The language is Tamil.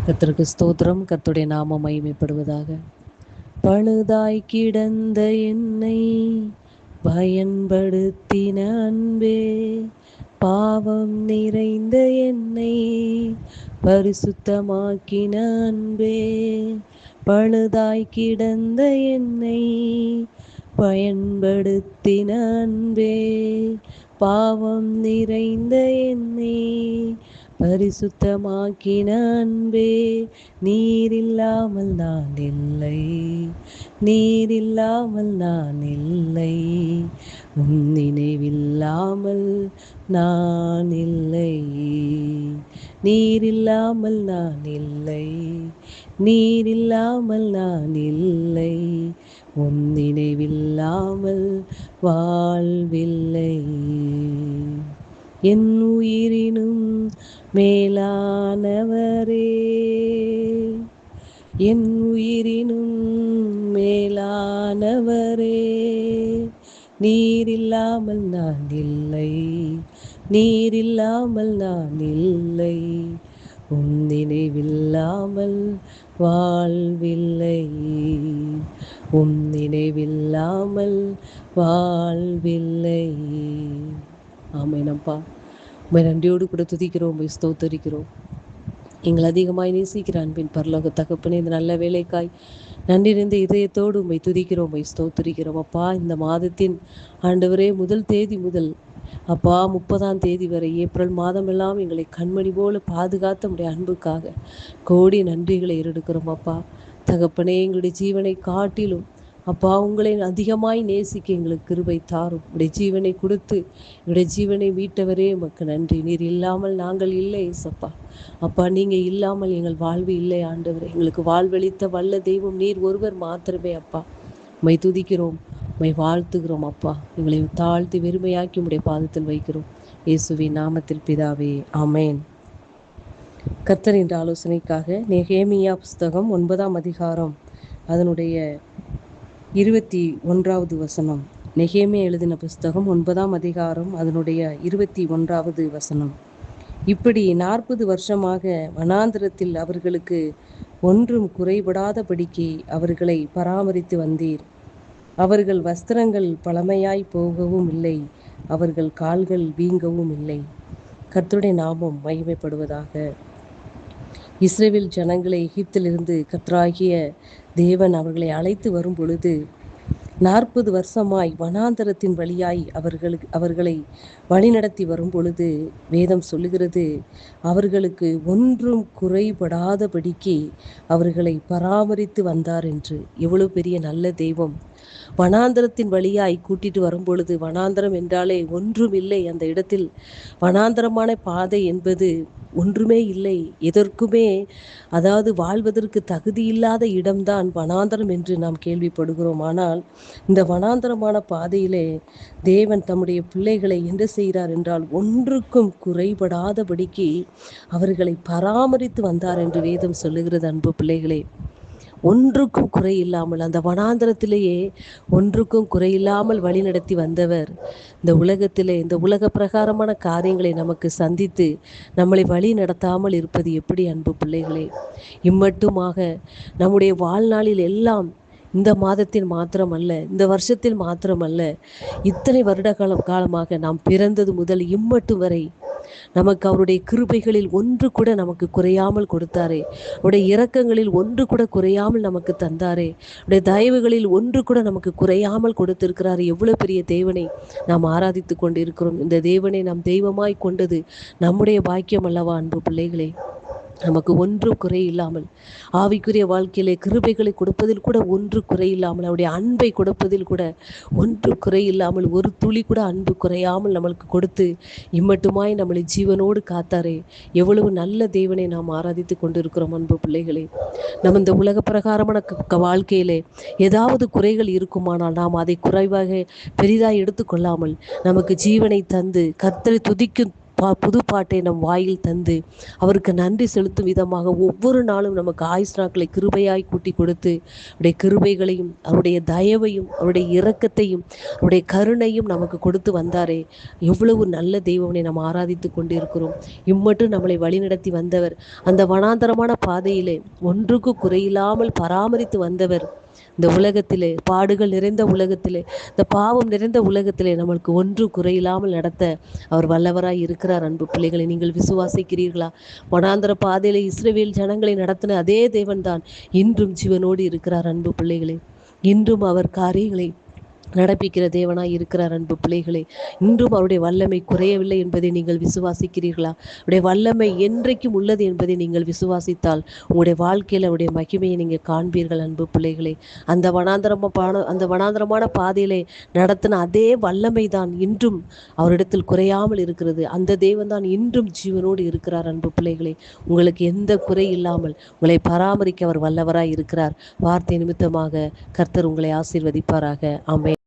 கர்த்தருக்கு ஸ்தோத்திரம். கர்த்தருடைய நாமம் மகிமைப்படுவதாக. பழுதாய் கிடந்த என்னை பயன்படுத்தின அன்பே, பாவம் நிறைந்த என்னை பரிசுத்தமாக்கின அன்பே, பழுதாய் கிடந்த என்னை பயன்படுத்தின அன்பே, பாவம் நிறைந்த என்னை பரிசுத்தமாக்கின அன்பே, நீரில்லாமல் நான் இல்லை, நீரில்லாமல் நான் இல்லை, உன் நினைவில்லாமல் நான் இல்லை, நீரில்லாமல் நான் இல்லை, நீரில்லாமல் நான் இல்லை, உன் நினைவில்லாமல் வாழ்வில்லை. என் உயிரினும் மேலானவரே, என் உயிரினும் மேலானவரே, நீரில்லாமல் நான் இல்லை, நீரில்லாமல் நான் இல்லை, உன் நினைவில்லாமல் வாழ்வில்லை, உன் நினைவில்லாமல் வாழ்வில்லை. ஆமெனப்பா, உம்மை நன்றியோடு கூட துதிக்கிறோம், உம்மை ஸ்தோத்தரிக்கிறோம். எங்கள் அதிகமாய் நேசிக்கிற அன்பின் பரலோக தகப்பனே, இந்த நல்ல வேலைக்காய் நன்றி நிறைந்த இதயத்தோடு உம்மை துதிக்கிறோம், உம்மை ஸ்தோத்தரிக்கிறோம். அப்பா, இந்த மாதத்தின் ஆண்டவரே முதல் தேதி முதல் அப்பா 30ஆம் தேதி வரை ஏப்ரல் மாதமெல்லாம் எங்களை கண்மணி போல பாதுகாத்த உடைய அன்புக்காக கோடி நன்றிகளை ஏறெடுக்கிறோம். அப்பா தகப்பனே, எங்களுடைய ஜீவனை காட்டிலும் அப்பா உங்களை அதிகமாய் நேசிக்க எங்களுக்கு கிருபை தாரும். உடைய ஜீவனை கொடுத்து என்னுடைய ஜீவனை மீட்டவரே உமக்கு நன்றி. நீர் இல்லாமல் நாங்கள் இல்லை ஏசப்பா. அப்பா, நீங்க இல்லாமல் எங்கள் வாழ்வு இல்லை ஆண்டவரே. எங்களுக்கு வாழ்வளித்த வல்ல தெய்வம் நீர் ஒருவர் மாத்திரமே. அப்பா, உம்மை துதிக்கிறோம், உம்மை வாழ்த்துகிறோம். அப்பா, எங்களை தாழ்த்தி வெறுமையாக்கி உம்முடைய பாதத்தில் வைக்கிறோம். இயேசுவின் நாமத்தில் பிதாவே, ஆமென். கர்த்தர் என்ற ஆலோசனைக்காக நெகேமியா புஸ்தகம் 9ஆம் அதிகாரம் அதனுடைய 21வது வசனம். நெகேமியா எழுதின புஸ்தகம் 9ஆம் அதிகாரம் அதனுடைய 21வது வசனம். இப்படி 40 வருஷமாக வனாந்திரத்தில் அவர்களுக்கு ஒன்றும் குறைபடாதபடிக்கு அவர்களை பராமரித்து வந்தீர். அவர்கள் வஸ்திரங்கள் பழமையாய் போகவும் இல்லை, அவர்கள் கால்கள் வீங்கவும் இல்லை. கர்த்தருடைய நாமம் மகிமைப்படுவதாக. இஸ்ரவேல் ஜனங்களை எகிப்திலிருந்து கர்த்தராகிய தேவன் அவர்களை அழைத்து வரும் பொழுது 40 வருஷமாய் வனாந்தரத்தின் வழியாய் அவர்களை வழிநடத்தி வரும் பொழுது வேதம் சொல்லுகிறது, அவர்களுக்கு ஒன்றும் குறைபடாதபடிக்கு அவர்களை பராமரித்து வந்தார் என்று. எவ்வளவு பெரிய நல்ல தெய்வம்! வனாந்தரத்தின் வழியாய் கூட்டிட்டு வரும் பொழுது, வனாந்தரம் என்றாலே ஒன்றும் இல்லை அந்த இடத்தில். வனாந்தரமான பாதை என்பது ஒன்றுமே இல்லை, எதற்குமே அதாவது வாழ்வதற்கு தகுதி இல்லாத இடம்தான் வனாந்தரம் என்று நாம் கேள்விப்படுகிறோம். ஆனால் இந்த வனாந்தரமான பாதையிலே தேவன் தம்முடைய பிள்ளைகளை என்ன செய்கிறார் என்றால், ஒன்றுக்கும் குறைபடாதபடிக்கு அவர்களை பராமரித்து வந்தார் என்று வேதம் சொல்லுகிறது. அன்பு பிள்ளைகளே, ஒன்றுக்கும் குறையில்லாமல் அந்த வனாந்தரத்திலேயே ஒன்றுக்கும் குறையில்லாமல் வழி நடத்தி வந்தவர் இந்த உலகத்திலே இந்த உலக பிரகாரமான காரியங்களை நமக்கு சந்தித்து நம்மளை வழி நடத்தாமல் இருப்பது எப்படி? அன்பு பிள்ளைகளே, இம்மட்டுமாக நம்முடைய வாழ்நாளில் எல்லாம் இந்த மாதத்தில் மாத்திரமல்ல, இந்த வருஷத்தில் மாத்திரமல்ல, இத்தனை வருட காலமாக நாம் பிறந்தது முதல் இம்மட்டும் வரை நமக்கு அவருடைய கிருபைகளில் ஒன்று கூட நமக்கு குறையாமல் கொடுத்தாரே, அவருடைய இரக்கங்களில் ஒன்று கூட குறையாமல் நமக்கு தந்தாரே, அவருடைய தயவுகளில் ஒன்று கூட நமக்கு குறையாமல் கொடுத்திருக்கிறார். எவ்வளவு பெரிய தேவனை நாம் ஆராதித்து கொண்டு இருக்கிறோம். இந்த தேவனை நாம் தெய்வமாய் கொண்டது நம்முடைய பாக்கியம் அல்லவா? அன்பு பிள்ளைகளே, நமக்கு ஒன்று குறையில்லாமல் ஆவிக்குரிய வாழ்க்கையிலே கிருபைகளை கொடுப்பதில் கூட ஒன்று குறையில்லாமல், அவருடைய அன்பை கொடுப்பதில் கூட ஒன்று குறையில்லாமல், ஒரு துளி கூட அன்பு குறையாமல் நம்மளுக்கு கொடுத்து இம்மட்டுமாய் நம்மளை ஜீவனோடு காத்தாரே, எவ்வளவு நல்ல தேவனை நாம் ஆராதித்து கொண்டிருக்கிறோம். அன்பு பிள்ளைகளே, நம்ம இந்த உலக பிரகாரமான வாழ்க்கையிலே ஏதாவது குறைகள் இருக்குமானால் நாம் அதை குறைவாக பெரிதாக எடுத்துக்கொள்ளாமல் நமக்கு ஜீவனை தந்து கர்த்தரை புது பாட்டை நம் வாயில் தந்து அவருக்கு நன்றி செலுத்தும் விதமாக ஒவ்வொரு நாளும் நமக்கு ஆயுஸ் நாட்களை கிருபையாய் கூட்டி கொடுத்து அவருடைய கிருபைகளையும் அவருடைய தயவையும் அவருடைய இரக்கத்தையும் அவருடைய கருணையும் நமக்கு கொடுத்து வந்தாரே. எவ்வளவு நல்ல தெய்வனை நாம் ஆராதித்து கொண்டிருக்கிறோம். இம்மட்டும் நம்மளை வழிநடத்தி வந்தவர், அந்த வனாந்தரமான பாதையிலே ஒன்றுக்கு குறையில்லாமல் பராமரித்து வந்தவர். இந்த உலகத்திலே, பாடுகள் நிறைந்த உலகத்திலே, இந்த பாவம் நிறைந்த உலகத்திலே நம்மளுக்கு ஒன்று குறையில்லாமல் நடத்த அவர் வல்லவராய் இருக்கிறார். அன்பு பிள்ளைகளை, நீங்கள் விசுவாசிக்கிறீர்களா? வனாந்தர பாதையிலே இஸ்ரவேல் ஜனங்களை நடத்தின அதே தேவன்தான் இன்றும் ஜீவனோடு இருக்கிறார். அன்பு பிள்ளைகளே, இன்றும் அவர் காரியங்களை நடப்பிக்கிற தேவனாய் இருக்கிறார். அன்பு பிள்ளைகளே, இன்றும் அவருடைய வல்லமை குறையவில்லை என்பதை நீங்கள் விசுவாசிக்கிறீர்களா? அவருடைய வல்லமை என்றைக்கும் உள்ளது என்பதை நீங்கள் விசுவாசித்தால் உங்களுடைய வாழ்க்கையில் அவருடைய மகிமையை நீங்கள் காண்பீர்கள். அன்பு பிள்ளைகளே, அந்த வனாந்தரமான பாதையிலே நடத்தின அதே வல்லமை தான் இன்றும் அவரிடத்தில் குறையாமல் இருக்கிறது. அந்த தேவன் தான் இன்றும் ஜீவனோடு இருக்கிறார். அன்பு பிள்ளைகளே, உங்களுக்கு எந்த குறை இல்லாமல் உங்களை பராமரிக்க அவர் வல்லவராய் இருக்கிறார். வார்த்தை நிமித்தமாக கர்த்தர் உங்களை ஆசீர்வதிப்பாராக. ஆமென்.